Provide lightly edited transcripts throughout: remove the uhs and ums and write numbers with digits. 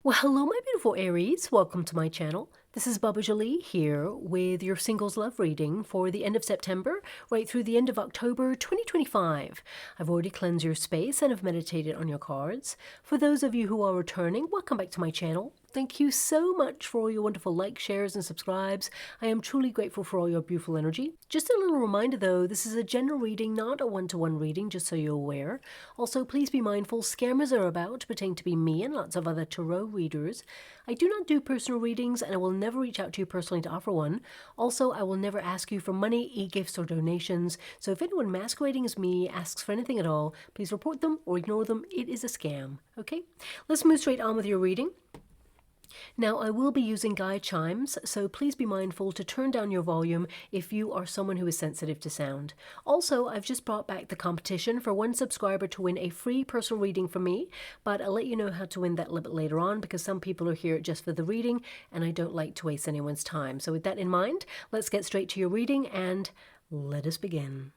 Well, hello, my beautiful Aries. Welcome to my channel. This is Baba Jolie here with your singles love reading for the end of September, right through the end of October 2025. I've already cleansed your space and have meditated on your cards. For those of you who are returning, welcome back to my channel. Thank you so much for all your wonderful likes, shares, and subscribes. I am truly grateful for all your beautiful energy. Just a little reminder though, this is a general reading, not a one-to-one reading, just so you're aware. Also, please be mindful, scammers are about, pretending to be me and lots of other tarot readers. I do not do personal readings, and I will never reach out to you personally to offer one. Also, I will never ask you for money, e-gifts, or donations. So if anyone masquerading as me asks for anything at all, please report them or ignore them. It is a scam. Okay? Let's move straight on with your reading. Now, I will be using guide chimes, so please be mindful to turn down your volume if you are someone who is sensitive to sound. Also, I've just brought back the competition for one subscriber to win a free personal reading from me, but I'll let you know how to win that a little bit later on because some people are here just for the reading and I don't like to waste anyone's time. So with that in mind, let's get straight to your reading and let us begin.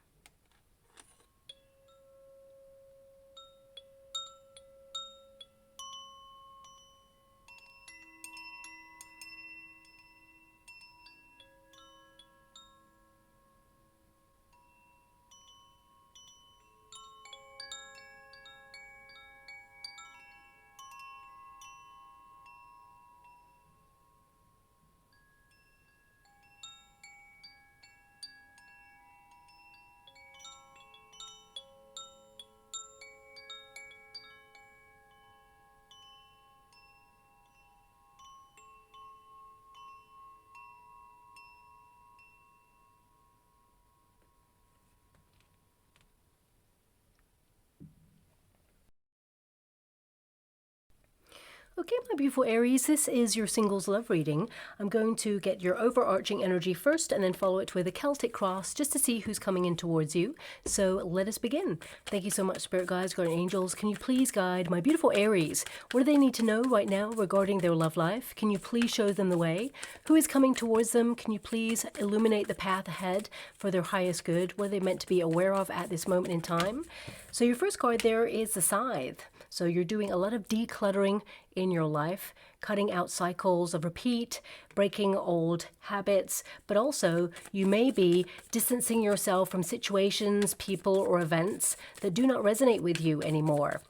Okay, my beautiful Aries, this is your singles love reading. I'm going to get your overarching energy first and then follow it with a Celtic cross just to see who's coming in towards you. So let us begin. Thank you so much, Spirit Guides, Guardian Angels. Can you please guide my beautiful Aries? What do they need to know right now regarding their love life? Can you please show them the way? Who is coming towards them? Can you please illuminate the path ahead for their highest good? What are they meant to be aware of at this moment in time? So your first card there is the Scythe. So you're doing a lot of decluttering in your life, cutting out cycles of repeat, breaking old habits, but also you may be distancing yourself from situations, people, or events that do not resonate with you anymore.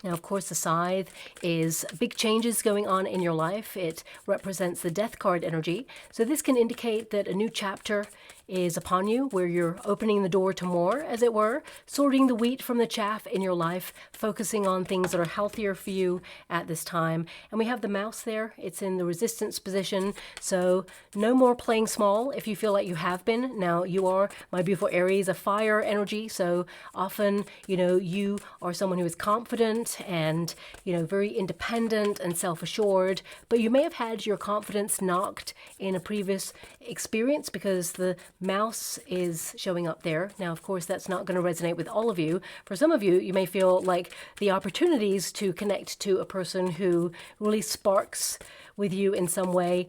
Now, of course, the Scythe is big changes going on in your life. It represents the Death card energy. So this can indicate that a new chapter is upon you, where you're opening the door to more, as it were, sorting the wheat from the chaff in your life, focusing on things that are healthier for you at this time. And we have the mouse there. It's in the resistance position. So no more playing small if you feel like you have been. Now, you are, my beautiful Aries, a fire energy. So often, you are someone who is confident and, very independent and self-assured, but you may have had your confidence knocked in a previous experience because the mouse is showing up there. Now, of course, that's not going to resonate with all of you. For some of you, you may feel like the opportunities to connect to a person who really sparks with you in some way,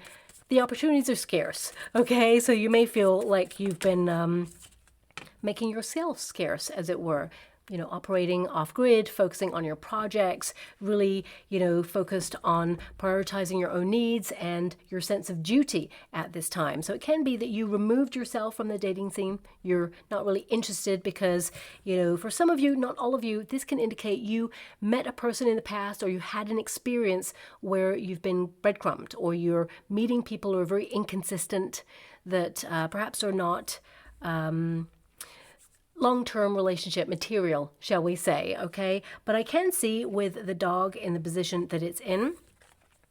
the opportunities are scarce, okay? So you may feel like you've been making yourself scarce, as it were. Operating off-grid, focusing on your projects, really, focused on prioritizing your own needs and your sense of duty at this time. So it can be that you removed yourself from the dating scene. You're not really interested because, for some of you, not all of you, this can indicate you met a person in the past or you had an experience where you've been breadcrumbed or you're meeting people who are very inconsistent that perhaps are not long-term relationship material, shall we say, okay? But I can see with the dog in the position that it's in,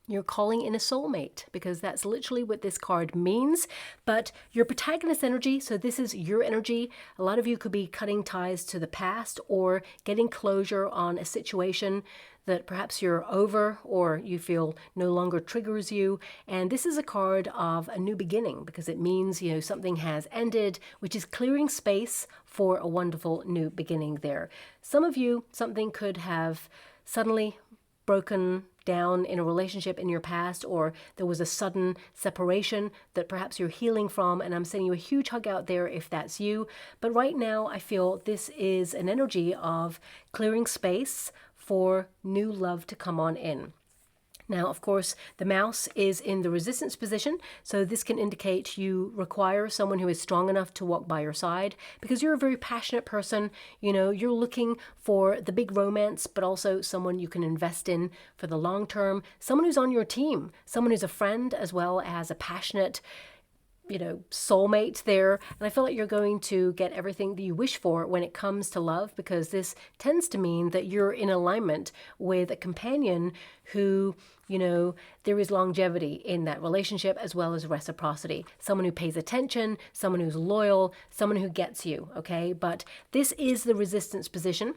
you're calling in a soulmate because that's literally what this card means. But your protagonist energy, so this is your energy. A lot of you could be cutting ties to the past or getting closure on a situation that perhaps you're over or you feel no longer triggers you. And this is a card of a new beginning because it means, something has ended, which is clearing space for a wonderful new beginning there. Some of you, something could have suddenly broken down in a relationship in your past, or there was a sudden separation that perhaps you're healing from, and I'm sending you a huge hug out there if that's you. But right now I feel this is an energy of clearing space for new love to come on in. Now, of course, the mouse is in the resistance position, so this can indicate you require someone who is strong enough to walk by your side, because you're a very passionate person. You know, you're looking for the big romance, but also someone you can invest in for the long term, someone who's on your team, someone who's a friend as well as a passionate, you know, soulmate there. And I feel like you're going to get everything that you wish for when it comes to love, because this tends to mean that you're in alignment with a companion who, you know, there is longevity in that relationship as well as reciprocity. Someone who pays attention, someone who's loyal, someone who gets you, okay? But this is the resistance position.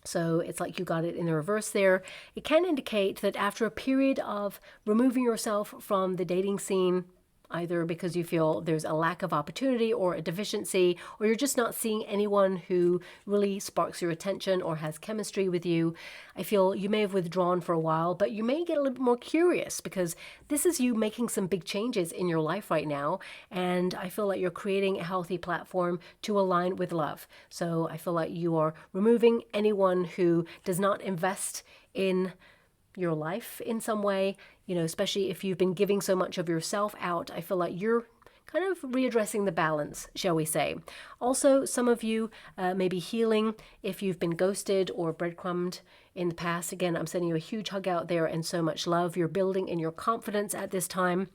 So it's like you got it in the reverse there. It can indicate that after a period of removing yourself from the dating scene, either because you feel there's a lack of opportunity or a deficiency, or you're just not seeing anyone who really sparks your attention or has chemistry with you. I feel you may have withdrawn for a while, but you may get a little bit more curious, because this is you making some big changes in your life right now. And I feel like you're creating a healthy platform to align with love. So I feel like you are removing anyone who does not invest in your life in some way, you know, especially if you've been giving so much of yourself out. I feel like you're kind of readdressing the balance, shall we say. Also, some of you may be healing if you've been ghosted or breadcrumbed in the past. Again, I'm sending you a huge hug out there and so much love. You're building in your confidence at this time.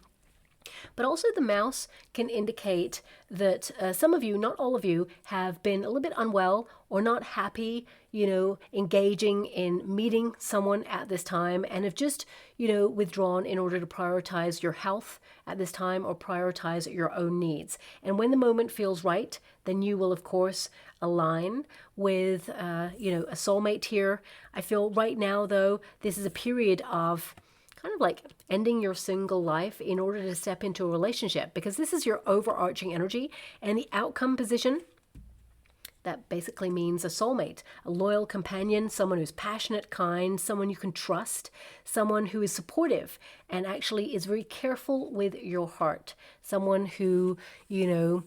But also the mouse can indicate that some of you, not all of you, have been a little bit unwell or not happy, you know, engaging in meeting someone at this time, and have just, you know, withdrawn in order to prioritize your health at this time or prioritize your own needs. And when the moment feels right, then you will, of course, align with, you know, a soulmate here. I feel right now, though, this is a period of kind of like ending your single life in order to step into a relationship, because this is your overarching energy, and the outcome position, that basically means a soulmate, a loyal companion, someone who's passionate, kind, someone you can trust, someone who is supportive and actually is very careful with your heart, someone who, you know,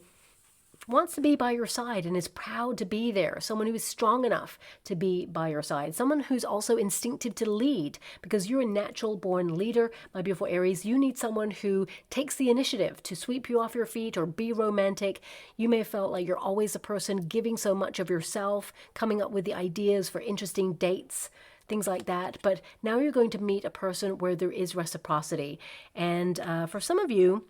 wants to be by your side and is proud to be there, someone who is strong enough to be by your side, someone who's also instinctive to lead, because you're a natural born leader, my beautiful Aries. You need someone who takes the initiative to sweep you off your feet or be romantic. You may have felt like you're always the person giving so much of yourself, coming up with the ideas for interesting dates, things like that. But now you're going to meet a person where there is reciprocity. And for some of you,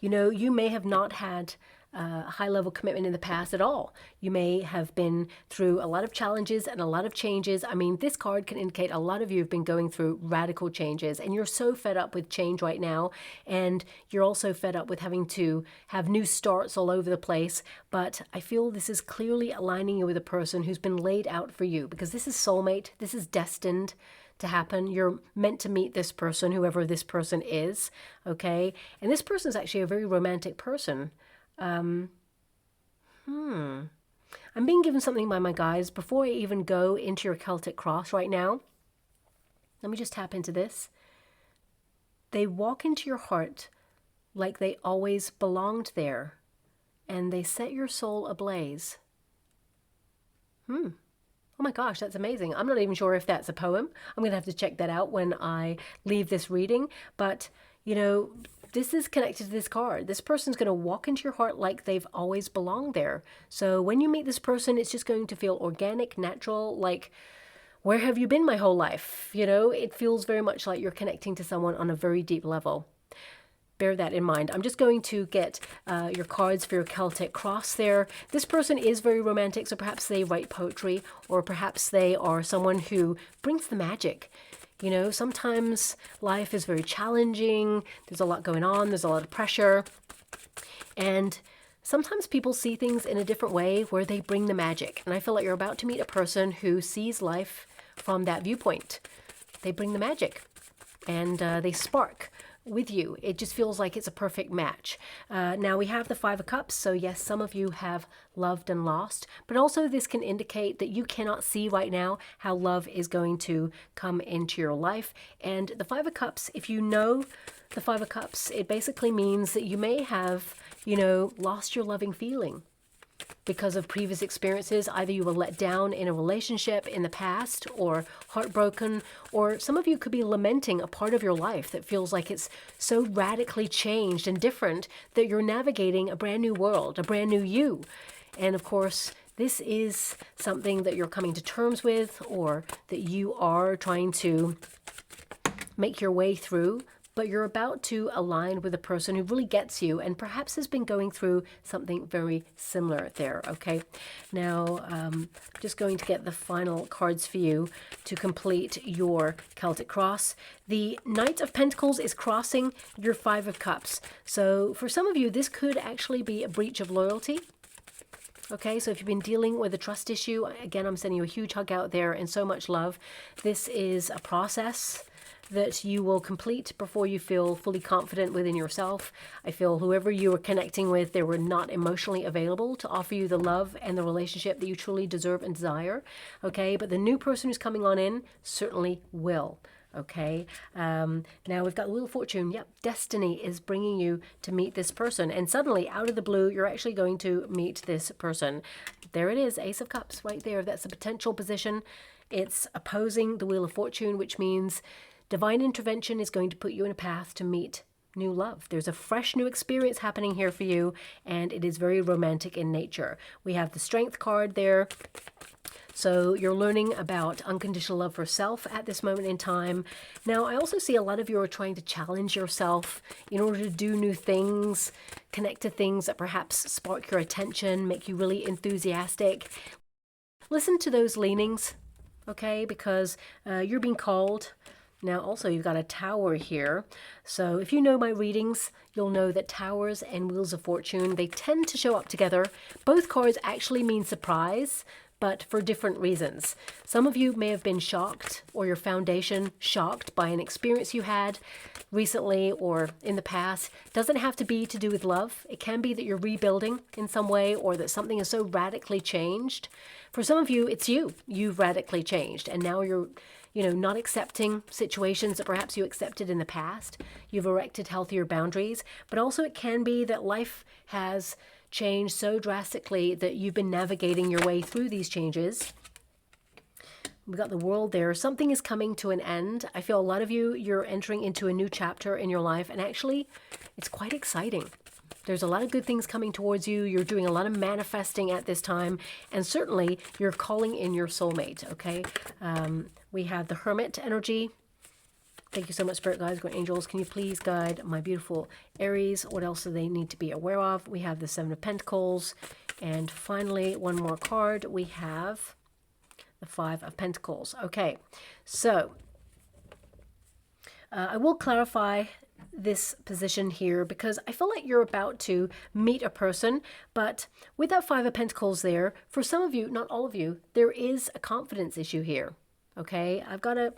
you know, you may have not had high-level commitment in the past at all. You may have been through a lot of challenges and a lot of changes. I mean, this card can indicate a lot of you have been going through radical changes, and you're so fed up with change right now, and you're also fed up with having to have new starts all over the place. But I feel this is clearly aligning you with a person who's been laid out for you, because this is soulmate. This is destined to happen. You're meant to meet this person, whoever this person is, okay? And this person is actually a very romantic person. I'm being given something by my guides before I even go into your Celtic cross right now. Let me just tap into this. They walk into your heart like they always belonged there, and they set your soul ablaze. Oh my gosh, that's amazing. I'm not even sure if that's a poem. I'm going to have to check that out when I leave this reading. But, you know, this is connected to this card. This person's going to walk into your heart like they've always belonged there. So when you meet this person, it's just going to feel organic, natural, like, where have you been my whole life? You know, it feels very much like you're connecting to someone on a very deep level. Bear that in mind. I'm just going to get your cards for your Celtic cross there. This person is very romantic, so perhaps they write poetry, or perhaps they are someone who brings the magic. You know, sometimes life is very challenging. There's a lot going on. There's a lot of pressure. And sometimes people see things in a different way where they bring the magic. And I feel like you're about to meet a person who sees life from that viewpoint. They bring the magic and they spark with you. It just feels like it's a perfect match. Now we have the Five of Cups, so yes, some of you have loved and lost, but also this can indicate that you cannot see right now how love is going to come into your life. And the Five of Cups, if you know the Five of Cups, it basically means that you may have, you know, lost your loving feeling. because of previous experiences. Either you were let down in a relationship in the past, or heartbroken, or some of you could be lamenting a part of your life that feels like it's so radically changed and different that you're navigating a brand new world, a brand new you. And of course, this is something that you're coming to terms with, or that you are trying to make your way through, but you're about to align with a person who really gets you and perhaps has been going through something very similar there, okay? Now, I'm just going to get the final cards for you to complete your Celtic cross. The Knight of Pentacles is crossing your Five of Cups. So for some of you, this could actually be a breach of loyalty. Okay, so if you've been dealing with a trust issue, again, I'm sending you a huge hug out there and so much love. This is a process that you will complete before you feel fully confident within yourself. I feel whoever you were connecting with, they were not emotionally available to offer you the love and the relationship that you truly deserve and desire. Okay, but the new person who's coming on in certainly will. Okay, now we've got the Wheel of Fortune. Yep, destiny is bringing you to meet this person, and suddenly out of the blue you're actually going to meet this person. There it is, Ace of Cups right there. That's a potential position. It's opposing the Wheel of Fortune, which means divine intervention is going to put you in a path to meet new love. There's a fresh new experience happening here for you, and it is very romantic in nature. We have the Strength card there. So you're learning about unconditional love for self at this moment in time. Now, I also see a lot of you are trying to challenge yourself in order to do new things, connect to things that perhaps spark your attention, make you really enthusiastic. Listen to those leanings, okay, because you're being called. Now, also, you've got a Tower here. So if you know my readings, you'll know that Towers and Wheels of Fortune, they tend to show up together. Both cards actually mean surprise, but for different reasons. Some of you may have been shocked, or your foundation shocked by an experience you had recently or in the past. Doesn't have to be to do with love. It can be that you're rebuilding in some way, or that something is so radically changed. For some of you, it's you. You've radically changed, and now you're not accepting situations that perhaps you accepted in the past. You've erected healthier boundaries, but also it can be that life has changed so drastically that you've been navigating your way through these changes. We've got the World there. Something is coming to an end. I feel a lot of you, you're entering into a new chapter in your life, and actually, it's quite exciting. There's a lot of good things coming towards you. You're doing a lot of manifesting at this time, and certainly you're calling in your soulmate, okay? We have the Hermit energy. Thank you so much, Spirit Guides, Great Angels. Can you please guide my beautiful Aries? What else do they need to be aware of? We have the Seven of Pentacles. And finally, one more card. We have the Five of Pentacles. Okay, so I will clarify this position here because I feel like you're about to meet a person, but with that Five of Pentacles there, for some of you, not all of you, there is a confidence issue here. Okay, I've got to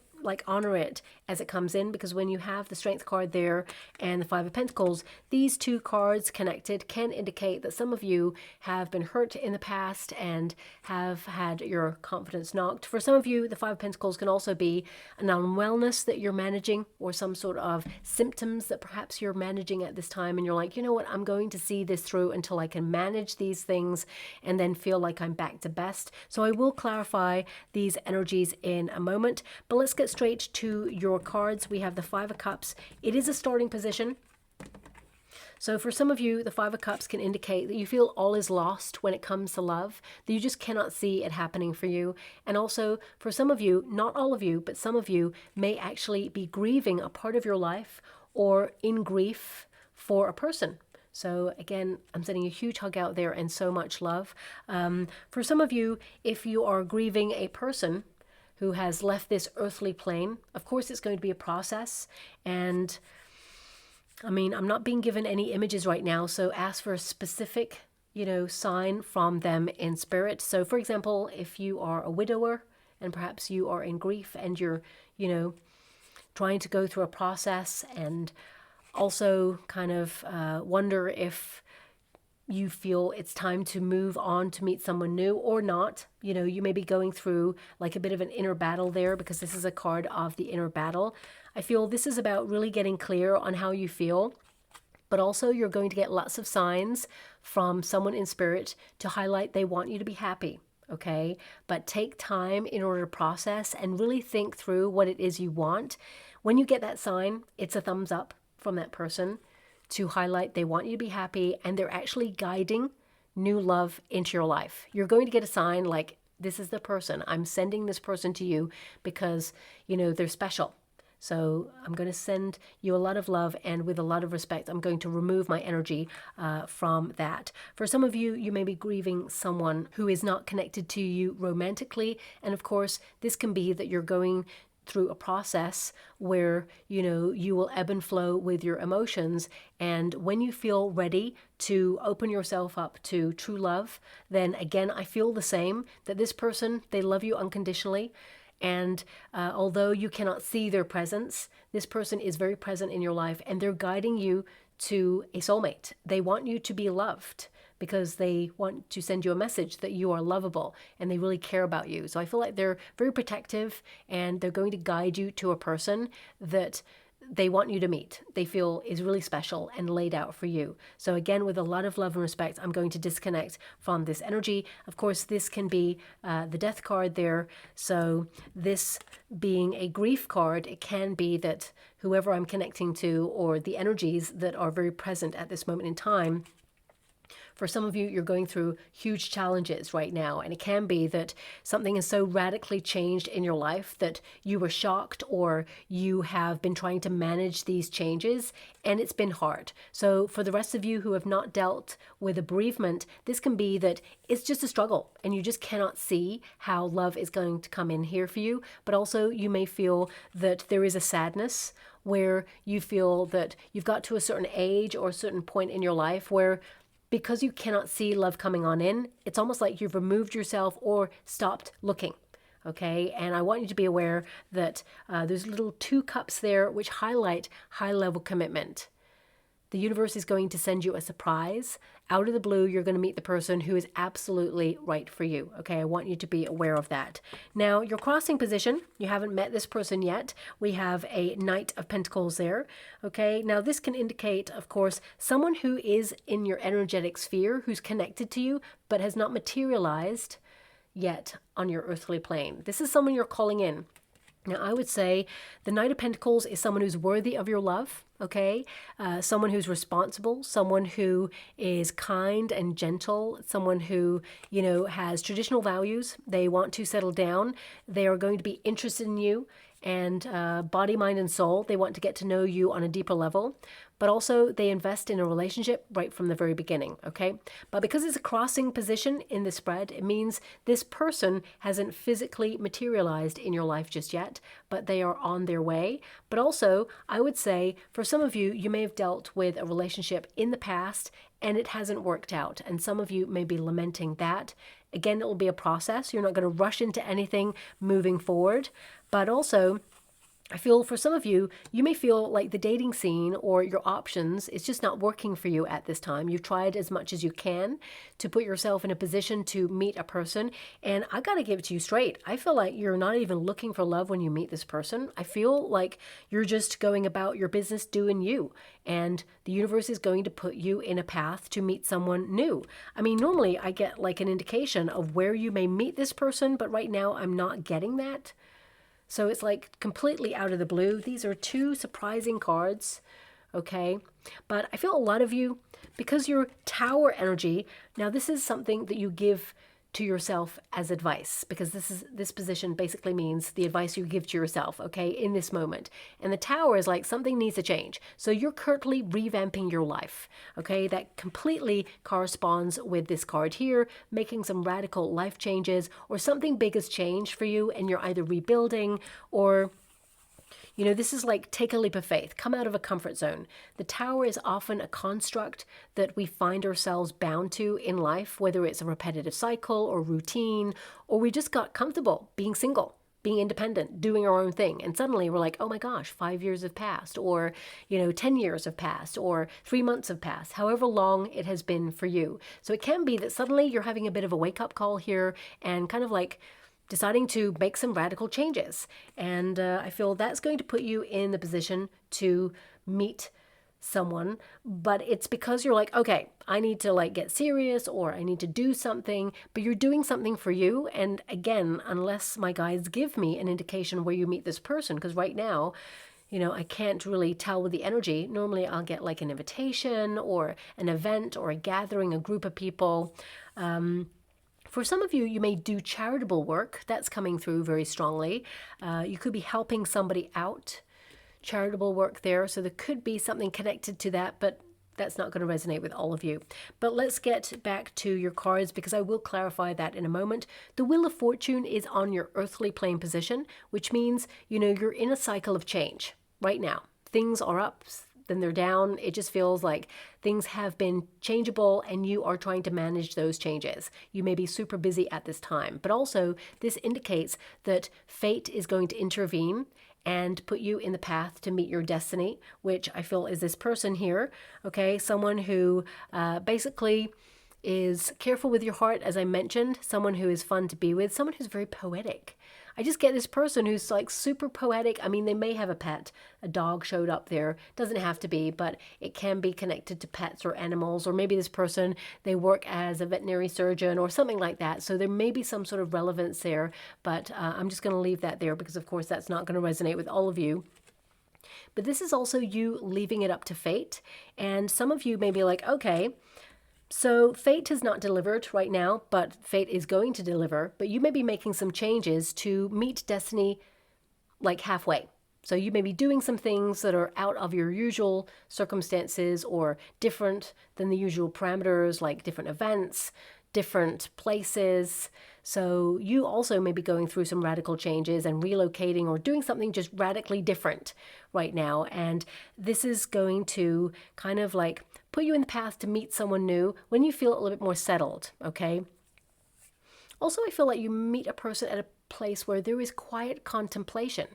honor it as it comes in, because when you have the Strength card there and the Five of Pentacles, these two cards connected can indicate that some of you have been hurt in the past and have had your confidence knocked. For some of you, the Five of Pentacles can also be an unwellness that you're managing, or some sort of symptoms that perhaps you're managing at this time, and you're like, you know what, I'm going to see this through until I can manage these things and then feel like I'm back to best. So I will clarify these energies in a moment, but let's get straight to your cards. We have the Five of Cups. It is a starting position. So for some of you, the Five of Cups can indicate that you feel all is lost when it comes to love, that you just cannot see it happening for you. And also for some of you, not all of you, but some of you may actually be grieving a part of your life or in grief for a person. So again, I'm sending a huge hug out there and so much love. For some of you, if you are grieving a person who has left this earthly plane, of course it's going to be a process. And I mean, I'm not being given any images right now, so ask for a specific, sign from them in spirit. So for example, if you are a widower and perhaps you are in grief and you're, trying to go through a process, and also kind of wonder if you feel it's time to move on to meet someone new or not. You may be going through like a bit of an inner battle there, because this is a card of the inner battle. I feel this is about really getting clear on how you feel. But also you're going to get lots of signs from someone in spirit to highlight they want you to be happy, okay? But take time in order to process and really think through what it is you want. When you get that sign, it's a thumbs up from that person to highlight they want you to be happy, and they're actually guiding new love into your life. You're going to get a sign like, this is the person. I'm sending this person to you because, you know, they're special. So I'm going to send you a lot of love, and with a lot of respect, I'm going to remove my energy from that. For some of you, you may be grieving someone who is not connected to you romantically. And of course, this can be that you're going through a process where, you know, you will ebb and flow with your emotions. And when you feel ready to open yourself up to true love, then again, I feel the same, that this person, they love you unconditionally. And although you cannot see their presence, this person is very present in your life, and they're guiding you to a soulmate. They want you to be loved because they want to send you a message that you are lovable and they really care about you. So I feel like they're very protective, and they're going to guide you to a person that they want you to meet, they feel is really special and laid out for you. So again, with a lot of love and respect, I'm going to disconnect from this energy. Of course, this can be the death card there. So this being a grief card, it can be that whoever I'm connecting to, or the energies that are very present at this moment in time, for some of you, you're going through huge challenges right now, and it can be that something is so radically changed in your life that you were shocked, or you have been trying to manage these changes and it's been hard. So for the rest of you who have not dealt with a bereavement, this can be that it's just a struggle and you just cannot see how love is going to come in here for you. But also you may feel that there is a sadness where you feel that you've got to a certain age or a certain point in your life where, because you cannot see love coming on in, it's almost like you've removed yourself or stopped looking, okay? And I want you to be aware that there's little 2 cups there which highlight high-level commitment. The universe is going to send you a surprise. Out of the blue, you're going to meet the person who is absolutely right for you. Okay, I want you to be aware of that. Now, your crossing position, you haven't met this person yet. We have a Knight of Pentacles there. Okay, now this can indicate, of course, someone who is in your energetic sphere, who's connected to you, but has not materialized yet on your earthly plane. This is someone you're calling in. Now, I would say the Knight of Pentacles is someone who's worthy of your love, okay? Someone who's responsible, someone who is kind and gentle, someone who, you know, has traditional values. They want to settle down. They are going to be interested in you, and body, mind, and soul. They want to get to know you on a deeper level, but also they invest in a relationship right from the very beginning, okay? But because it's a crossing position in the spread, it means this person hasn't physically materialized in your life just yet, but they are on their way. But also, I would say, for some of you, you may have dealt with a relationship in the past and it hasn't worked out. And some of you may be lamenting that. Again, it will be a process. You're not going to rush into anything moving forward. But also, I feel for some of you, you may feel like the dating scene or your options is just not working for you at this time. You've tried as much as you can to put yourself in a position to meet a person. And I got to give it to you straight. I feel like you're not even looking for love when you meet this person. I feel like you're just going about your business doing you. And the universe is going to put you in a path to meet someone new. I mean, normally I get like an indication of where you may meet this person, but right now I'm not getting that. So it's like completely out of the blue. These are 2 surprising cards, okay? But I feel a lot of you, because you're Tower energy, now this is something that you give to yourself as advice, because this position basically means the advice you give to yourself, okay, in this moment. And the Tower is like something needs to change. So you're currently revamping your life, okay? That completely corresponds with this card here, making some radical life changes, or something big has changed for you and you're either rebuilding or, you know, this is like take a leap of faith, come out of a comfort zone. The Tower is often a construct that we find ourselves bound to in life, whether it's a repetitive cycle or routine, or we just got comfortable being single, being independent, doing our own thing. And suddenly we're like, oh my gosh, 5 years have passed, or, 10 years have passed, or 3 months have passed, however long it has been for you. So it can be that suddenly you're having a bit of a wake-up call here and kind of like deciding to make some radical changes. And I feel that's going to put you in the position to meet someone, but it's because you're like, okay, I need to like get serious, or I need to do something, but you're doing something for you. And again, unless my guides give me an indication where you meet this person, because right now, I can't really tell with the energy. Normally I'll get like an invitation or an event or a gathering, a group of people. For some of you, you may do charitable work. That's coming through very strongly. You could be helping somebody out. Charitable work there. So there could be something connected to that, but that's not going to resonate with all of you. But let's get back to your cards, because I will clarify that in a moment. The Wheel of Fortune is on your earthly plane position, which means, you're in a cycle of change right now. Things are up, then they're down. It just feels like things have been changeable and you are trying to manage those changes. You may be super busy at this time, but also this indicates that fate is going to intervene and put you in the path to meet your destiny, which I feel is this person here, okay? Someone who basically is careful with your heart, as I mentioned, someone who is fun to be with, someone who's very poetic. I just get this person who's like super poetic. I mean, they may have a pet. A dog showed up there. Doesn't have to be, but it can be connected to pets or animals. Or maybe this person, they work as a veterinary surgeon or something like that. So there may be some sort of relevance there, but I'm just going to leave that there because, of course, that's not going to resonate with all of you. But this is also you leaving it up to fate. And some of you may be like, okay, so fate has not delivered right now, but fate is going to deliver. But you may be making some changes to meet destiny like halfway. So you may be doing some things that are out of your usual circumstances or different than the usual parameters, like different events, different places. So you also may be going through some radical changes and relocating or doing something just radically different right now. And this is going to kind of like put you in the path to meet someone new when you feel a little bit more settled, okay? Also, I feel like you meet a person at a place where there is quiet contemplation.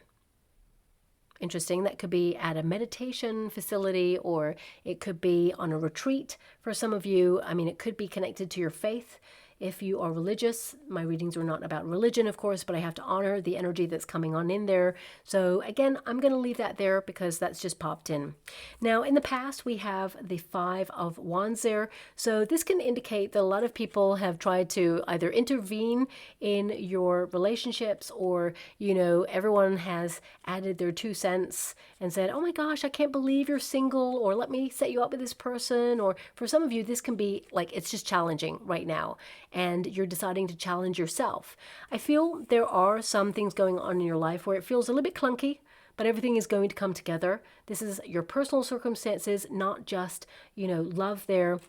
Interesting. That could be at a meditation facility, or it could be on a retreat for some of you. I mean, it could be connected to your faith. If you are religious, my readings are not about religion, of course, but I have to honor the energy that's coming on in there. So again, I'm going to leave that there because that's just popped in. Now, in the past, we have the Five of Wands there. So this can indicate that a lot of people have tried to either intervene in your relationships, or, everyone has added their 2 cents and said, oh my gosh, I can't believe you're single, or let me set you up with this person. Or for some of you, this can be like, it's just challenging right now, and you're deciding to challenge yourself. I feel there are some things going on in your life where it feels a little bit clunky, but everything is going to come together. This is your personal circumstances, not just, love there.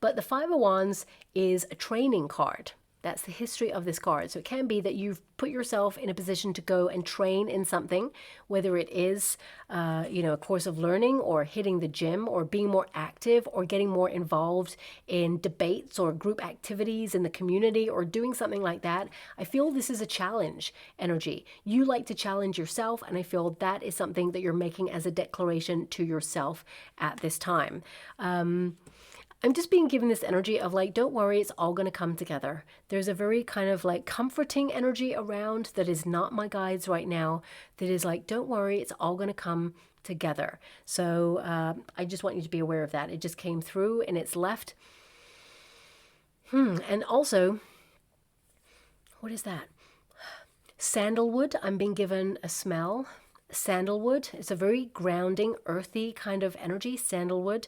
But the Five of Wands is a training card. That's the history of this card. So it can be that you've put yourself in a position to go and train in something, whether it is, a course of learning, or hitting the gym, or being more active, or getting more involved in debates or group activities in the community, or doing something like that. I feel this is a challenge energy. You like to challenge yourself, and I feel that is something that you're making as a declaration to yourself at this time. I'm just being given this energy of like, don't worry, it's all going to come together. There's a very kind of like comforting energy around that is not my guides right now, that is like, don't worry, it's all going to come together. So I just want you to be aware of that. It just came through and it's left. And also, what is that? Sandalwood. I'm being given a smell. Sandalwood. It's a very grounding, earthy kind of energy, sandalwood.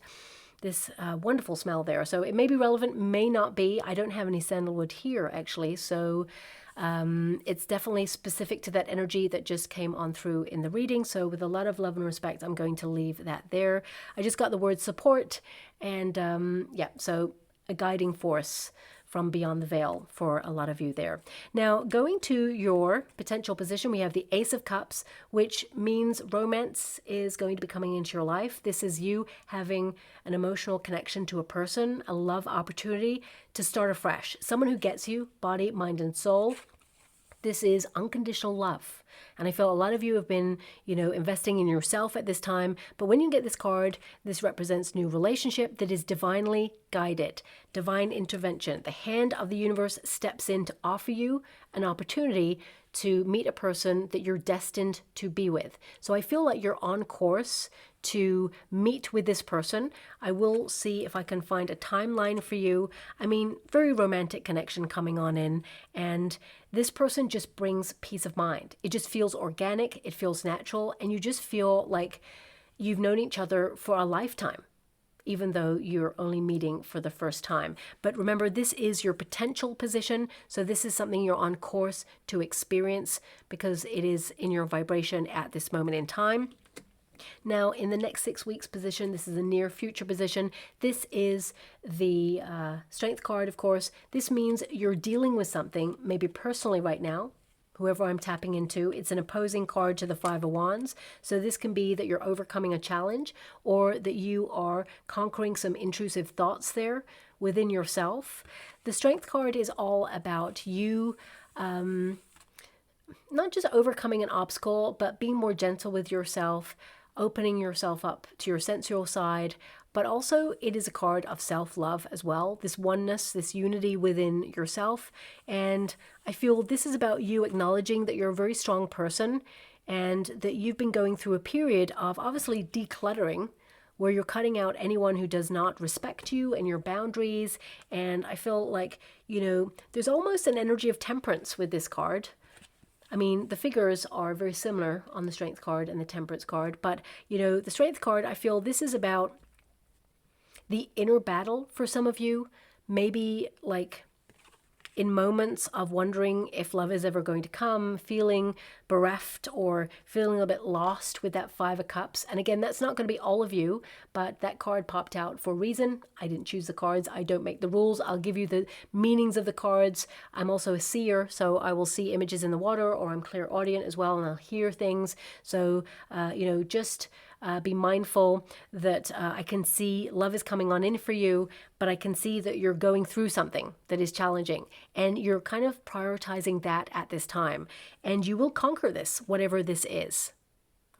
This wonderful smell there. So it may be relevant, may not be. I don't have any sandalwood here, actually. So it's definitely specific to that energy that just came on through in the reading. So with a lot of love and respect, I'm going to leave that there. I just got the word support. And so a guiding force from beyond the veil for a lot of you there. Now, going to your potential position, we have the Ace of Cups, which means romance is going to be coming into your life. This is you having an emotional connection to a person, a love opportunity to start afresh. Someone who gets you, body, mind, and soul. This is unconditional love. And I feel a lot of you have been, investing in yourself at this time. But when you get this card, this represents new relationship that is divinely guided, divine intervention. The hand of the universe steps in to offer you an opportunity to meet a person that you're destined to be with. So I feel like you're on course to meet with this person. I will see if I can find a timeline for you. I mean, very romantic connection coming on in, and this person just brings peace of mind. It just feels organic, it feels natural, and you just feel like you've known each other for a lifetime, even though you're only meeting for the first time. But remember, this is your potential position, so this is something you're on course to experience because it is in your vibration at this moment in time. Now, in the next 6 weeks position, this is a near future position. This is the Strength card, of course. This means you're dealing with something, maybe personally right now, whoever I'm tapping into. It's an opposing card to the Five of Wands. So this can be that you're overcoming a challenge, or that you are conquering some intrusive thoughts there within yourself. The Strength card is all about you not just overcoming an obstacle, but being more gentle with yourself, opening yourself up to your sensual side. But also it is a card of self-love as well, this oneness, this unity within yourself. And I feel this is about you acknowledging that you're a very strong person and that you've been going through a period of obviously decluttering, where you're cutting out anyone who does not respect you and your boundaries. And I feel like, you know, there's almost an energy of temperance with this card. I mean, the figures are very similar on the Strength card and the Temperance card, but, you know, the Strength card, I feel this is about the inner battle for some of you, maybe like in moments of wondering if love is ever going to come, feeling bereft or feeling a bit lost with that Five of Cups. And again, that's not going to be all of you, but that card popped out for a reason. I didn't choose the cards. I don't make the rules. I'll give you the meanings of the cards. I'm also a seer, so I will see images in the water, or I'm clairaudient as well, and I'll hear things. So, you know, just be mindful that I can see love is coming on in for you, but I can see that you're going through something that is challenging, and you're kind of prioritizing that at this time, and you will conquer this, whatever this is.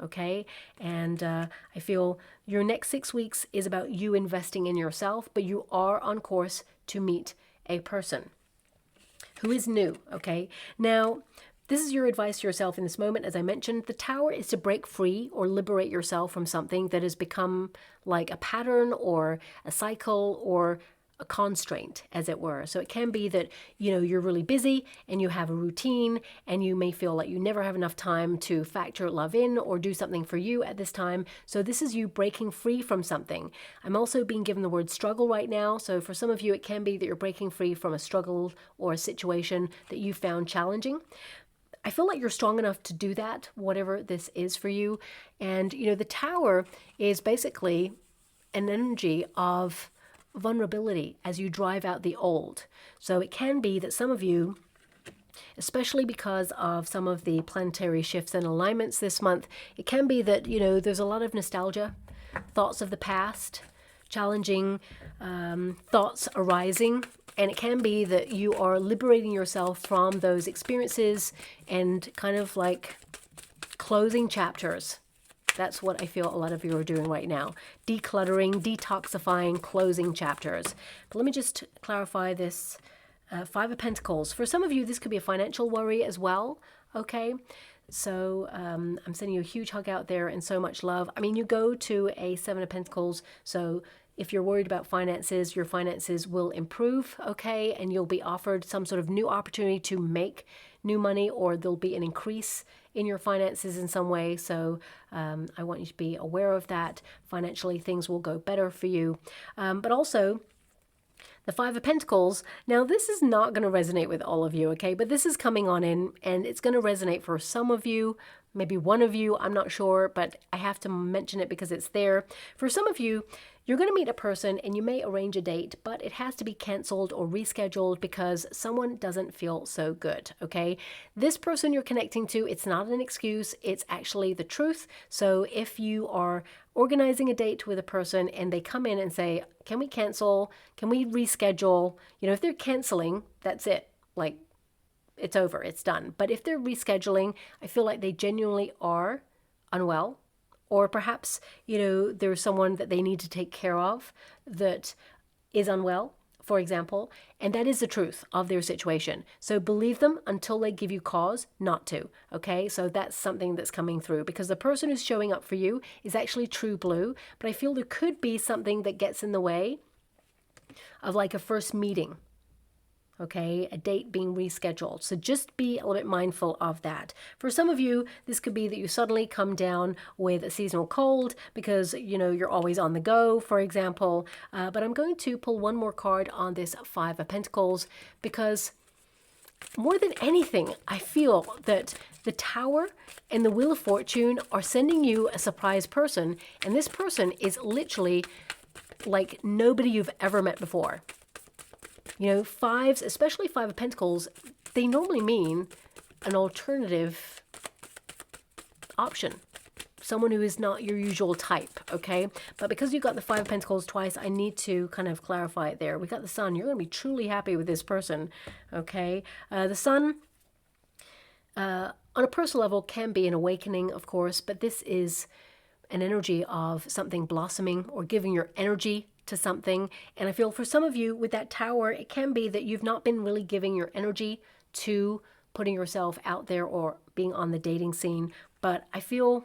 Okay. And I feel your next 6 weeks is about you investing in yourself, but you are on course to meet a person who is new. Okay. Now, this is your advice to yourself in this moment. As I mentioned, the Tower is to break free or liberate yourself from something that has become like a pattern or a cycle or a constraint, as it were. So it can be that, you know, you're really busy and you have a routine and you may feel like you never have enough time to factor love in or do something for you at this time. So this is you breaking free from something. I'm also being given the word struggle right now. So for some of you, it can be that you're breaking free from a struggle or a situation that you found challenging. I feel like you're strong enough to do that, whatever this is for you. And, you know, the Tower is basically an energy of vulnerability as you drive out the old. So it can be that some of you, especially because of some of the planetary shifts and alignments this month, it can be that, you know, there's a lot of nostalgia, thoughts of the past, challenging thoughts arising. And it can be that you are liberating yourself from those experiences and kind of like closing chapters. That's what I feel a lot of you are doing right now. Decluttering, detoxifying, closing chapters. But let me just clarify this. Five of Pentacles. For some of you, this could be a financial worry as well. Okay. So I'm sending you a huge hug out there and so much love. I mean, you go to a Seven of Pentacles. So if you're worried about finances, your finances will improve, okay? And you'll be offered some sort of new opportunity to make new money, or there'll be an increase in your finances in some way. So I want you to be aware of that. Financially, things will go better for you. But also, the Five of Pentacles, now this is not going to resonate with all of you, okay? But this is coming on in, and it's going to resonate for some of you, maybe one of you, I'm not sure, but I have to mention it because it's there. For some of you, you're going to meet a person and you may arrange a date, but it has to be canceled or rescheduled because someone doesn't feel so good, okay? This person you're connecting to, it's not an excuse, it's actually the truth. So if you are organizing a date with a person and they come in and say, can we cancel? Can we reschedule? You know, if they're canceling, that's it. Like, it's over, it's done. But if they're rescheduling, I feel like they genuinely are unwell. Or perhaps, you know, there's someone that they need to take care of that is unwell for example, and that is the truth of their situation. So believe them until they give you cause not to, okay? So that's something that's coming through, because the person who's showing up for you is actually true blue, but I feel there could be something that gets in the way of like a first meeting, okay, a date being rescheduled. So just be a little bit mindful of that. For some of you, this could be that you suddenly come down with a seasonal cold because, you know, you're always on the go, for example. But I'm going to pull one more card on this Five of Pentacles, because more than anything, I feel that the Tower and the Wheel of Fortune are sending you a surprise person. And this person is literally like nobody you've ever met before. You know, fives, especially Five of Pentacles, they normally mean an alternative option. Someone who is not your usual type, okay? But because you got the Five of Pentacles twice, I need to kind of clarify it there. We got the Sun. You're going to be truly happy with this person, okay? The Sun, on a personal level, can be an awakening, of course, but this is an energy of something blossoming or giving your energy to something. And I feel for some of you with that Tower, it can be that you've not been really giving your energy to putting yourself out there or being on the dating scene. But I feel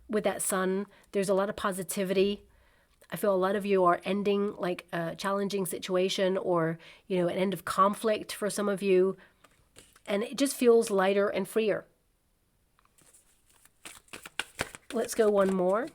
with that Sun, there's a lot of positivity. I feel a lot of you are ending like a challenging situation, or, you know, an end of conflict for some of you. And it just feels lighter and freer. Let's go one more.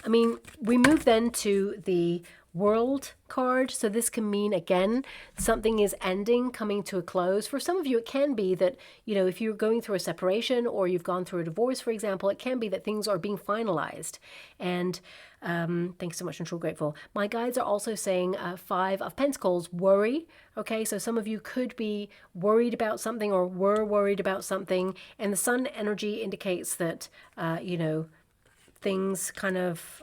I mean, we move then to the World card. So this can mean, again, something is ending, coming to a close. For some of you, it can be that, you know, if you're going through a separation or you've gone through a divorce, for example, it can be that things are being finalized. And thanks so much, I'm so grateful. My guides are also saying Five of Pentacles, worry. Okay, so some of you could be worried about something or were worried about something. And the Sun energy indicates that, you know, things kind of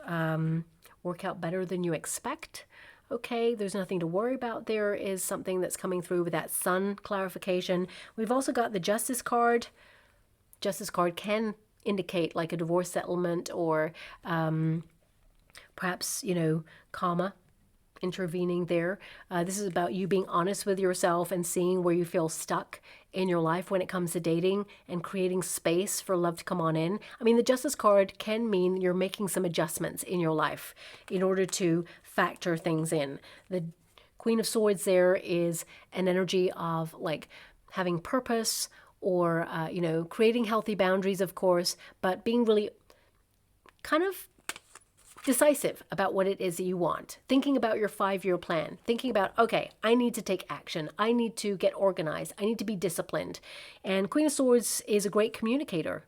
work out better than you expect. Okay, there's nothing to worry about. There is something that's coming through with that Sun clarification. We've also got the Justice card. Justice card can indicate like a divorce settlement or perhaps, you know, karma intervening there. This is about you being honest with yourself and seeing where you feel stuck in your life when it comes to dating and creating space for love to come on in. I mean, the Justice card can mean you're making some adjustments in your life in order to factor things in. The Queen of Swords there is an energy of like having purpose or, you know, creating healthy boundaries, of course, but being really kind of decisive about what it is that you want, thinking about your 5-year plan, thinking about, okay, I need to take action, I need to get organized, I need to be disciplined. And Queen of Swords is a great communicator.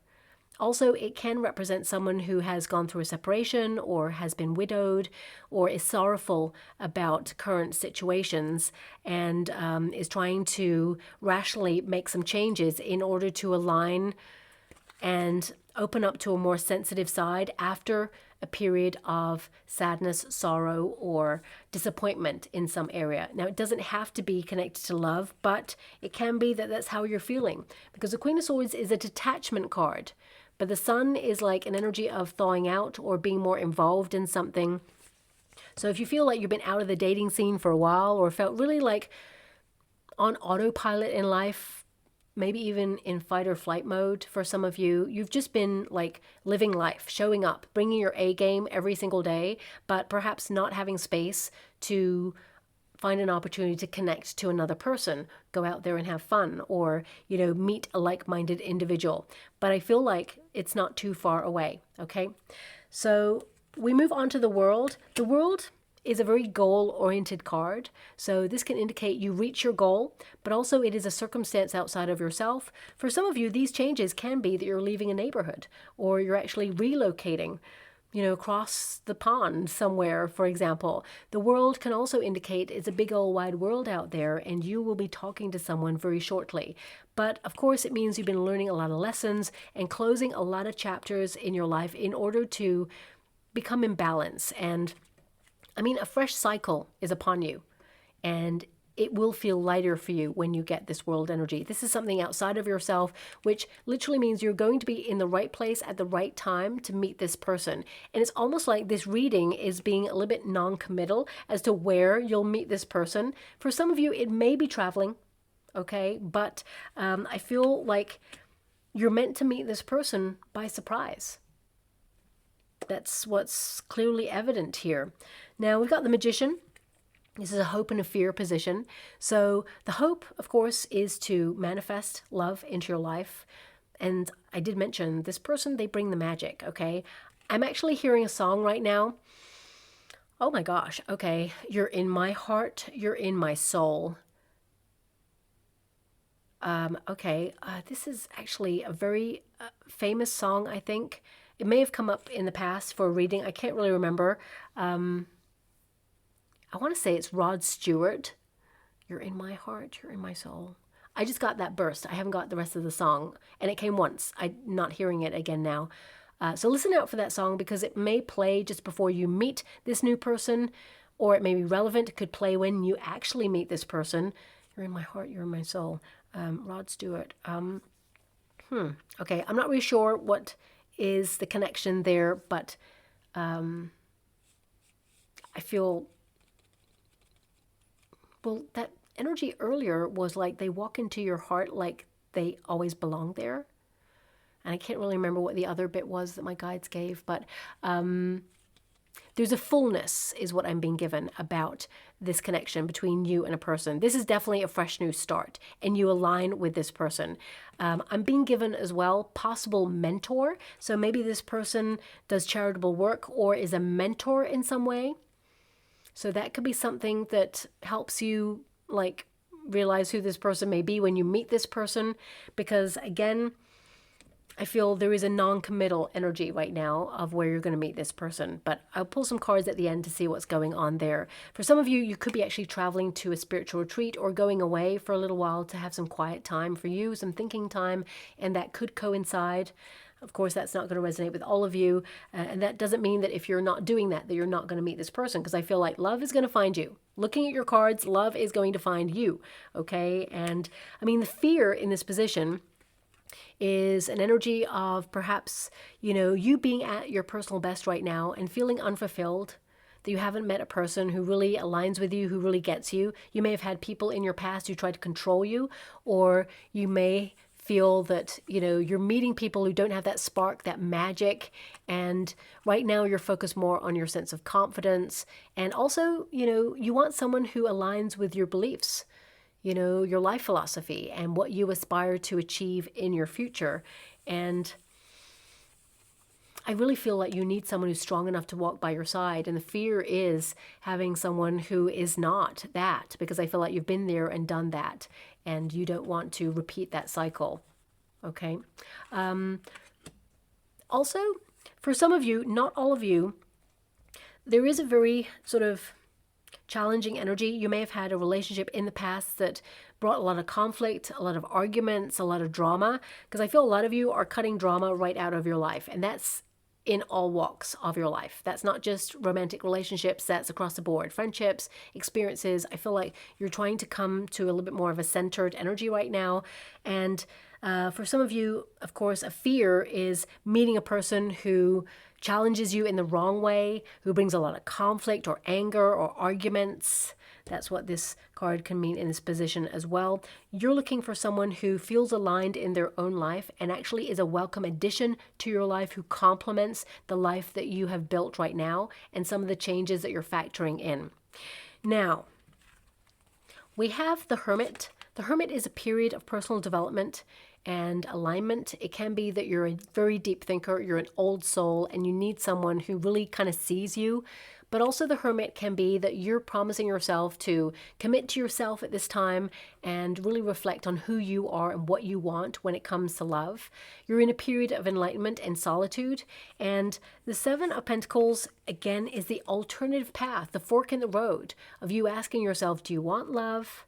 Also, it can represent someone who has gone through a separation or has been widowed or is sorrowful about current situations and is trying to rationally make some changes in order to align and open up to a more sensitive side after a period of sadness, sorrow, or disappointment in some area. Now, it doesn't have to be connected to love, but it can be that that's how you're feeling. Because the Queen of Swords is a detachment card, but the Sun is like an energy of thawing out or being more involved in something. So if you feel like you've been out of the dating scene for a while or felt really like on autopilot in life, maybe even in fight or flight mode for some of you, you've just been like living life, showing up, bringing your A game every single day, but perhaps not having space to find an opportunity to connect to another person, go out there and have fun, or, you know, meet a like-minded individual. But I feel like it's not too far away, okay? So we move on to the World. The World is a very goal-oriented card. So this can indicate you reach your goal, but also it is a circumstance outside of yourself. For some of you, these changes can be that you're leaving a neighborhood or you're actually relocating, you know, across the pond somewhere, for example. The World can also indicate it's a big old wide world out there and you will be talking to someone very shortly. But of course, it means you've been learning a lot of lessons and closing a lot of chapters in your life in order to become in balance. And I mean, a fresh cycle is upon you. And it will feel lighter for you when you get this world energy. This is something outside of yourself, which literally means you're going to be in the right place at the right time to meet this person. And it's almost like this reading is being a little bit non-committal as to where you'll meet this person. For some of you, it may be traveling, okay? But I feel like you're meant to meet this person by surprise. That's what's clearly evident here. Now, we've got the Magician. This is a hope and a fear position. So the hope, of course, is to manifest love into your life. And I did mention this person, they bring the magic, okay? I'm actually hearing a song right now. Oh my gosh, okay. You're in my heart, you're in my soul. This is actually a very famous song, I think. It may have come up in the past for a reading. I can't really remember. I want to say it's Rod Stewart. You're in my heart, you're in my soul. I just got that burst. I haven't got the rest of the song. And it came once. I'm not hearing it again now. So listen out for that song because it may play just before you meet this new person, or it may be relevant. It could play when you actually meet this person. You're in my heart, you're in my soul. Rod Stewart. Okay, I'm not really sure what is the connection there, but I feel... Well, that energy earlier was like they walk into your heart like they always belong there. And I can't really remember what the other bit was that my guides gave, but there's a fullness is what I'm being given about this connection between you and a person. This is definitely a fresh new start, and you align with this person. I'm being given as well possible mentor. So maybe this person does charitable work or is a mentor in some way. So that could be something that helps you like realize who this person may be when you meet this person. Because again, I feel there is a non-committal energy right now of where you're going to meet this person. But I'll pull some cards at the end to see what's going on there. For some of you, you could be actually traveling to a spiritual retreat or going away for a little while to have some quiet time for you, some thinking time, and that could coincide. Of course, that's not going to resonate with all of you. And that doesn't mean that if you're not doing that, that you're not going to meet this person. Because I feel like love is going to find you. Looking at your cards, love is going to find you. Okay? And I mean, the fear in this position is an energy of perhaps, you know, you being at your personal best right now and feeling unfulfilled, that you haven't met a person who really aligns with you, who really gets you. You may have had people in your past who tried to control you, or you may feel that, you know, you're meeting people who don't have that spark, that magic. And right now you're focused more on your sense of confidence. And also, you know, you want someone who aligns with your beliefs, you know, your life philosophy and what you aspire to achieve in your future. And I really feel like you need someone who's strong enough to walk by your side. And the fear is having someone who is not that, because I feel like you've been there and done that, and you don't want to repeat that cycle. Okay. Also, for some of you, not all of you, there is a very sort of challenging energy. You may have had a relationship in the past that brought a lot of conflict, a lot of arguments, a lot of drama, because I feel a lot of you are cutting drama right out of your life, and that's in all walks of your life. That's not just romantic relationships, that's across the board. Friendships, experiences. I feel like you're trying to come to a little bit more of a centered energy right now. And for some of you, of course, a fear is meeting a person who challenges you in the wrong way, who brings a lot of conflict or anger or arguments. That's what this card can mean in this position as well. You're looking for someone who feels aligned in their own life and actually is a welcome addition to your life, who complements the life that you have built right now and some of the changes that you're factoring in. Now, we have the Hermit. The Hermit is a period of personal development and alignment. It can be that you're a very deep thinker, you're an old soul, and you need someone who really kind of sees you. But also the Hermit can be that you're promising yourself to commit to yourself at this time and really reflect on who you are and what you want when it comes to love. You're in a period of enlightenment and solitude. And the Seven of Pentacles, again, is the alternative path, the fork in the road of you asking yourself, do you want love?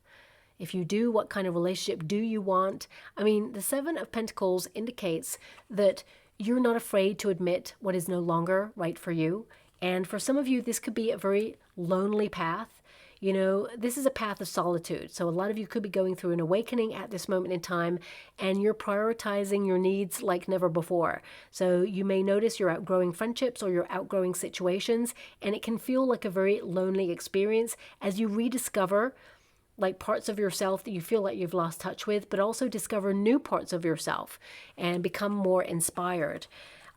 If you do, what kind of relationship do you want? I mean, the Seven of Pentacles indicates that you're not afraid to admit what is no longer right for you. And for some of you, this could be a very lonely path. You know, this is a path of solitude. So a lot of you could be going through an awakening at this moment in time, and you're prioritizing your needs like never before. So you may notice you're outgrowing friendships or you're outgrowing situations, and it can feel like a very lonely experience as you rediscover like parts of yourself that you feel like you've lost touch with, but also discover new parts of yourself and become more inspired.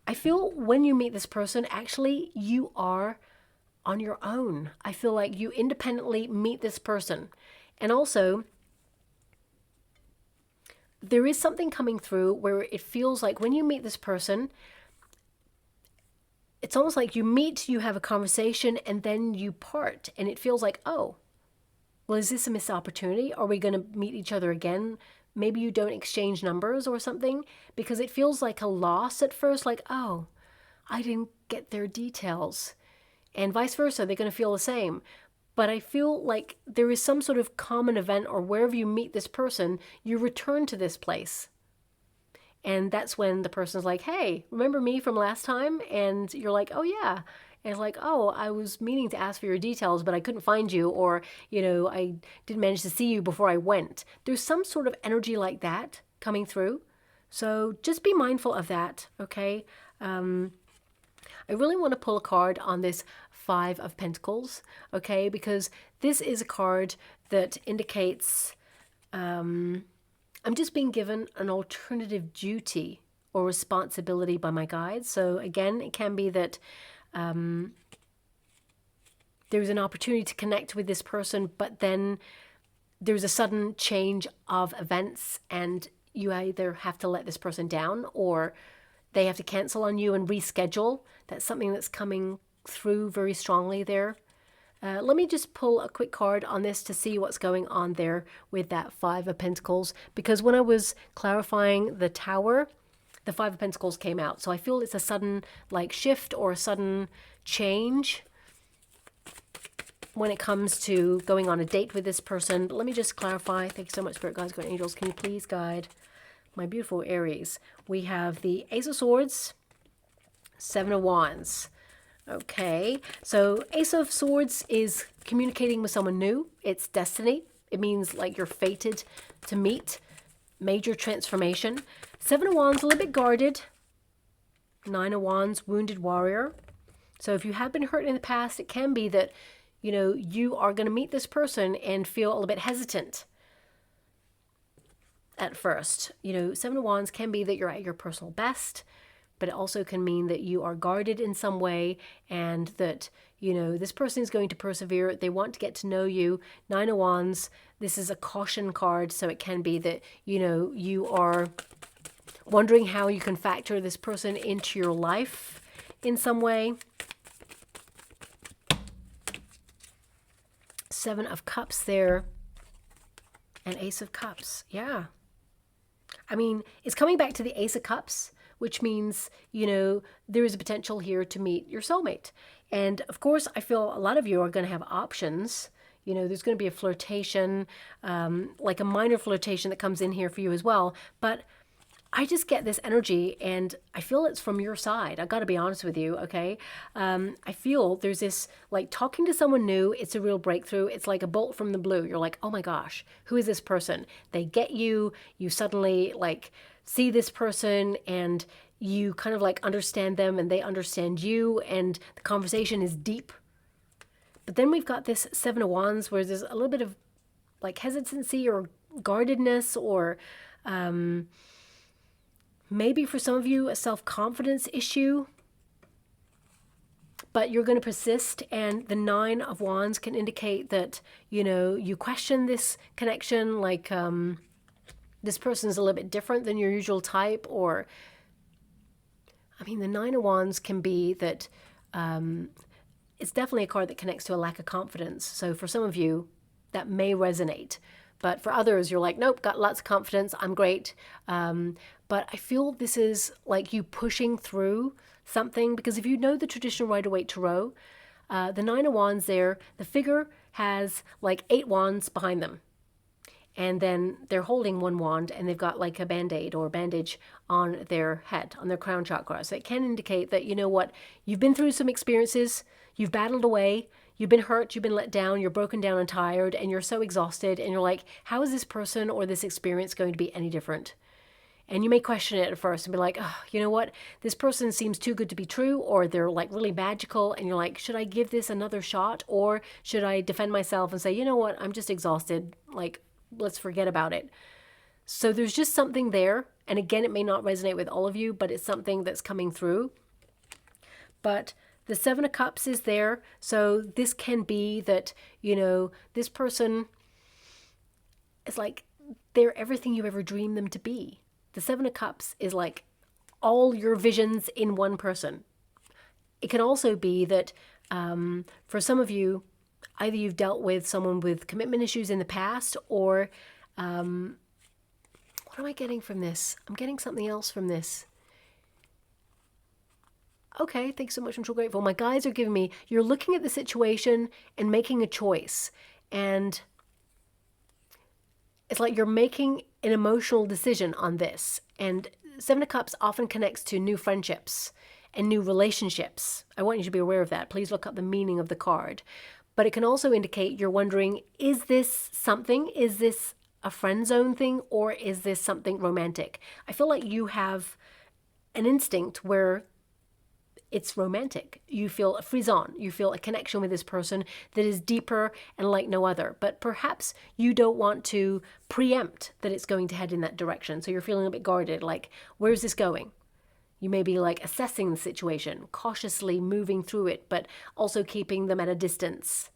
I feel when you meet this person, actually, you are on your own. I feel like you independently meet this person. And also, there is something coming through where it feels like when you meet this person, it's almost like you meet, you have a conversation, and then you part. And it feels like, oh, well, is this a missed opportunity? Are we going to meet each other again? Maybe you don't exchange numbers or something, because it feels like a loss at first, like, oh, I didn't get their details. And vice versa, they're going to feel the same. But I feel like there is some sort of common event, or wherever you meet this person, you return to this place. And that's when the person's like, hey, remember me from last time? And you're like, oh, yeah. And it's like, oh, I was meaning to ask for your details, but I couldn't find you, or, you know, I didn't manage to see you before I went. There's some sort of energy like that coming through. So just be mindful of that, okay? I really want to pull a card on this Five of Pentacles, okay? Because this is a card that indicates I'm just being given an alternative duty or responsibility by my guides. So again, it can be that there's an opportunity to connect with this person, but then there's a sudden change of events and you either have to let this person down or they have to cancel on you and reschedule. That's something that's coming through very strongly there. Let me just pull a quick card on this to see what's going on there with that Five of Pentacles, because when I was clarifying the Tower, the Five of Pentacles came out. So I feel it's a sudden like shift or a sudden change when it comes to going on a date with this person. But let me just clarify. Thank you so much, Spirit Guides, Guardian Angels. Can you please guide my beautiful Aries? We have the Ace of Swords, Seven of Wands. Okay, so Ace of Swords is communicating with someone new. It's destiny. It means like you're fated to meet. Major transformation. Seven of Wands, a little bit guarded. Nine of Wands, wounded warrior. So if you have been hurt in the past, it can be that, you know, you are going to meet this person and feel a little bit hesitant at first. You know, Seven of Wands can be that you're at your personal best, but it also can mean that you are guarded in some way and that, you know, this person is going to persevere. They want to get to know you. Nine of Wands, this is a caution card, so it can be that, you know, you are wondering how you can factor this person into your life in some way. Seven of Cups there and Ace of Cups. Yeah. I mean, it's coming back to the Ace of Cups, which means, you know, there is a potential here to meet your soulmate. And of course, I feel a lot of you are going to have options. You know, there's going to be a flirtation, like a minor flirtation that comes in here for you as well. But I just get this energy and I feel it's from your side. I got to be honest with you, okay? I feel there's this, like talking to someone new, it's a real breakthrough. It's like a bolt from the blue. You're like, oh my gosh, who is this person? They get you, you suddenly like see this person and you kind of like understand them and they understand you and the conversation is deep. But then we've got this Seven of Wands where there's a little bit of like hesitancy or guardedness or maybe for some of you a self-confidence issue, but you're going to persist. And the Nine of Wands can indicate that, you know, you question this connection, like this person's a little bit different than your usual type, or, I mean, the Nine of Wands can be that it's definitely a card that connects to a lack of confidence. So for some of you, that may resonate. But for others, you're like, nope, got lots of confidence. I'm great. But I feel this is like you pushing through something, because if you know the traditional Rider-Waite Tarot, the Nine of Wands there, the figure has like 8 wands behind them. And then they're holding one wand and they've got like a band-aid or bandage on their head, on their crown chakra. So it can indicate that, you know what, you've been through some experiences, you've battled away, You've been hurt, you've been let down, you're broken down and tired, and you're so exhausted, and you're like, how is this person or this experience going to be any different? And you may question it at first and be like, oh, you know what? This person seems too good to be true, or they're like really magical. And you're like, should I give this another shot? Or should I defend myself and say, you know what? I'm just exhausted. Like, let's forget about it. So there's just something there. And again, it may not resonate with all of you, but it's something that's coming through. But the Seven of Cups is there. So this can be that, you know, this person is like, they're everything you ever dreamed them to be. The Seven of Cups is like all your visions in one person. It can also be that for some of you, either you've dealt with someone with commitment issues in the past, or what am I getting from this? I'm getting something else from this. Okay, thanks so much. I'm so grateful. My guides are giving me, you're looking at the situation and making a choice. And it's like you're making an emotional decision on this. And Seven of Cups often connects to new friendships and new relationships. I want you to be aware of that. Please look up the meaning of the card. But it can also indicate you're wondering, is this something? Is this a friend zone thing? Or is this something romantic? I feel like you have an instinct where it's romantic. You feel a frisson. You feel a connection with this person that is deeper and like no other. But perhaps you don't want to preempt that it's going to head in that direction. So you're feeling a bit guarded, like, where's this going? You may be like assessing the situation, cautiously moving through it, but also keeping them at a distance.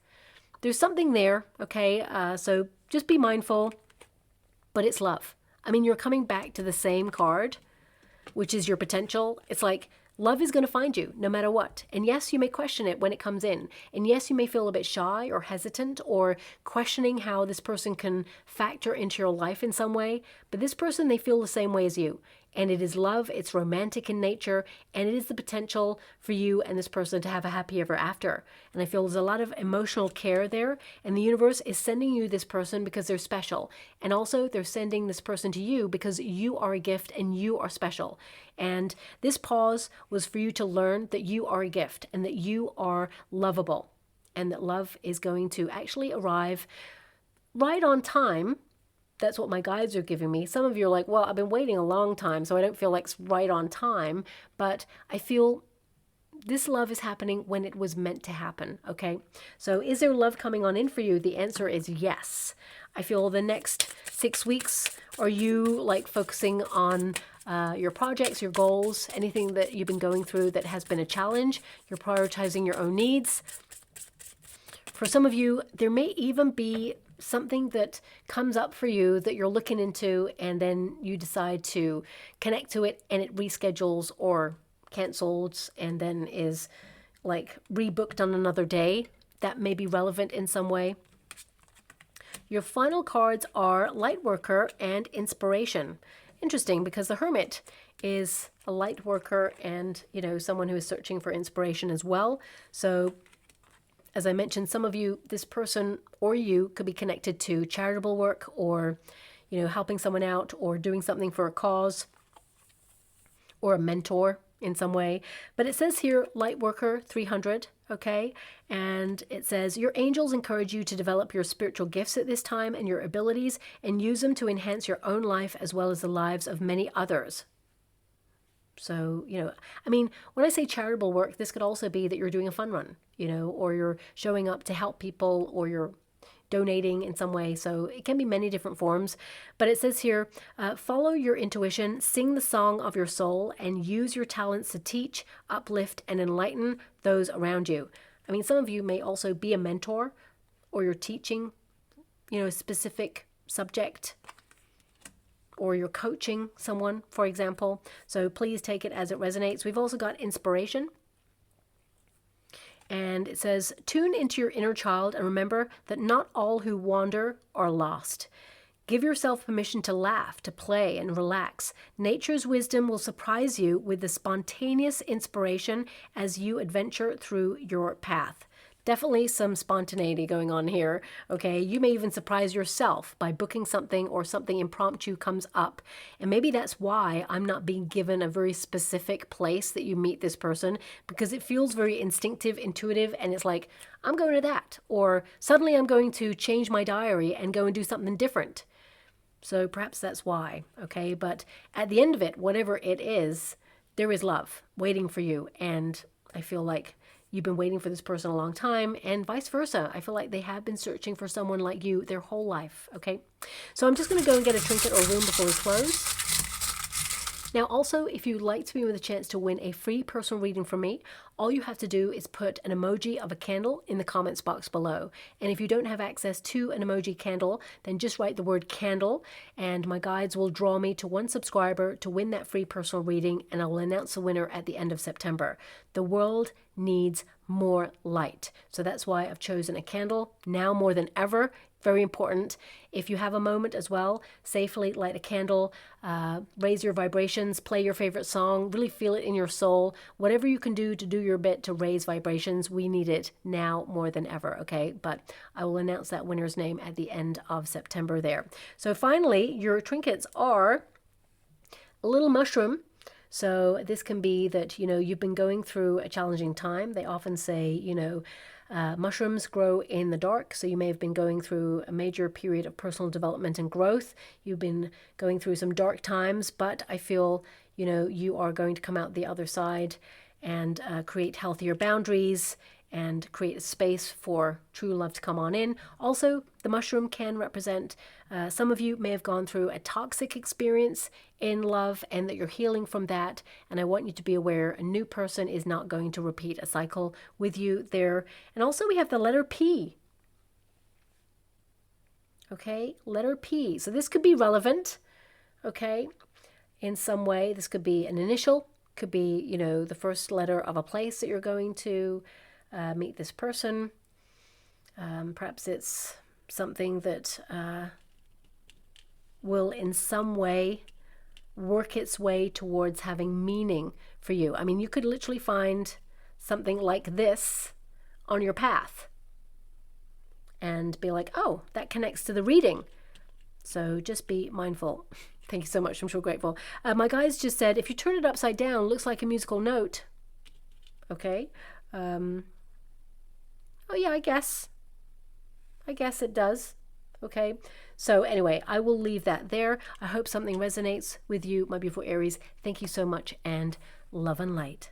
There's something there, okay? So just be mindful, but it's love. I mean, you're coming back to the same card, which is your potential. It's like, love is going to find you no matter what. And yes, you may question it when it comes in. And yes, you may feel a bit shy or hesitant or questioning how this person can factor into your life in some way. But this person, they feel the same way as you. And it is love, it's romantic in nature, and it is the potential for you and this person to have a happy ever after. And I feel there's a lot of emotional care there, and the universe is sending you this person because they're special. And also they're sending this person to you because you are a gift and you are special. And this pause was for you to learn that you are a gift and that you are lovable, and that love is going to actually arrive right on time. That's what my guides are giving me. Some of you are like, well, I've been waiting a long time, so I don't feel like it's right on time. But I feel this love is happening when it was meant to happen, okay? So is there love coming on in for you? The answer is yes. I feel the next 6 weeks, are you like focusing on your projects, your goals, anything that you've been going through that has been a challenge? You're prioritizing your own needs. For some of you, there may even be something that comes up for you that you're looking into, and then you decide to connect to it and it reschedules or cancels and then is like rebooked on another day. That may be relevant in some way. Your final cards are Lightworker and Inspiration. Interesting, because the Hermit is a light worker and, you know, someone who is searching for inspiration as well. So as I mentioned, some of you, this person or you could be connected to charitable work, or, you know, helping someone out, or doing something for a cause, or a mentor in some way. But it says here, Lightworker 300, okay? And it says, your angels encourage you to develop your spiritual gifts at this time and your abilities, and use them to enhance your own life as well as the lives of many others. So, you know, I mean, when I say charitable work, this could also be that you're doing a fun run, you know, or you're showing up to help people, or you're donating in some way. So it can be many different forms. But it says here, follow your intuition, sing the song of your soul, and use your talents to teach, uplift, and enlighten those around you. I mean, some of you may also be a mentor, or you're teaching, you know, a specific subject, or you're coaching someone, for example. So please take it as it resonates. We've also got Inspiration. And it says, tune into your inner child and remember that not all who wander are lost. Give yourself permission to laugh, to play, and relax. Nature's wisdom will surprise you with the spontaneous inspiration as you adventure through your path. Definitely some spontaneity going on here, okay? You may even surprise yourself by booking something or something impromptu comes up. And maybe that's why I'm not being given a very specific place that you meet this person, because it feels very instinctive, intuitive, and it's like, I'm going to that. Or suddenly I'm going to change my diary and go and do something different. So perhaps that's why, okay? But at the end of it, whatever it is, there is love waiting for you. And I feel like you've been waiting for this person a long time, and vice versa. I feel like they have been searching for someone like you their whole life, okay? So I'm just going to go and get a trinket or room before we close. Now, also, if you'd like to be with a chance to win a free personal reading from me, all you have to do is put an emoji of a candle in the comments box below. And if you don't have access to an emoji candle, then just write the word candle, and my guides will draw me to one subscriber to win that free personal reading, and I will announce the winner at the end of September. The world needs more light. So that's why I've chosen a candle now more than ever. Very important. If you have a moment as well, safely light a candle, raise your vibrations, play your favorite song, really feel it in your soul. Whatever you can do to do your bit to raise vibrations, we need it now more than ever, okay? But I will announce that winner's name at the end of September there. So finally, your trinkets are a little mushroom. So this can be that, you know, you've been going through a challenging time. They often say, you know, mushrooms grow in the dark, so you may have been going through a major period of personal development and growth. You've been going through some dark times, but I feel, you know, you are going to come out the other side and create healthier boundaries and create a space for true love to come on in. Also, the mushroom can represent, some of you may have gone through a toxic experience in love and that you're healing from that. And I want you to be aware a new person is not going to repeat a cycle with you there. And also we have the letter P. Okay, letter P. So this could be relevant, okay, in some way. This could be an initial, could be, you know, the first letter of a place that you're going to meet this person. Perhaps it's something that will in some way work its way towards having meaning for you. I mean, you could literally find something like this on your path and be like, oh, that connects to the reading. So just be mindful. Thank you so much. I'm so grateful. My guys just said, if you turn it upside down, it looks like a musical note. Okay. Oh yeah, I guess it does. Okay. So anyway, I will leave that there. I hope something resonates with you, my beautiful Aries. Thank you so much, and love and light.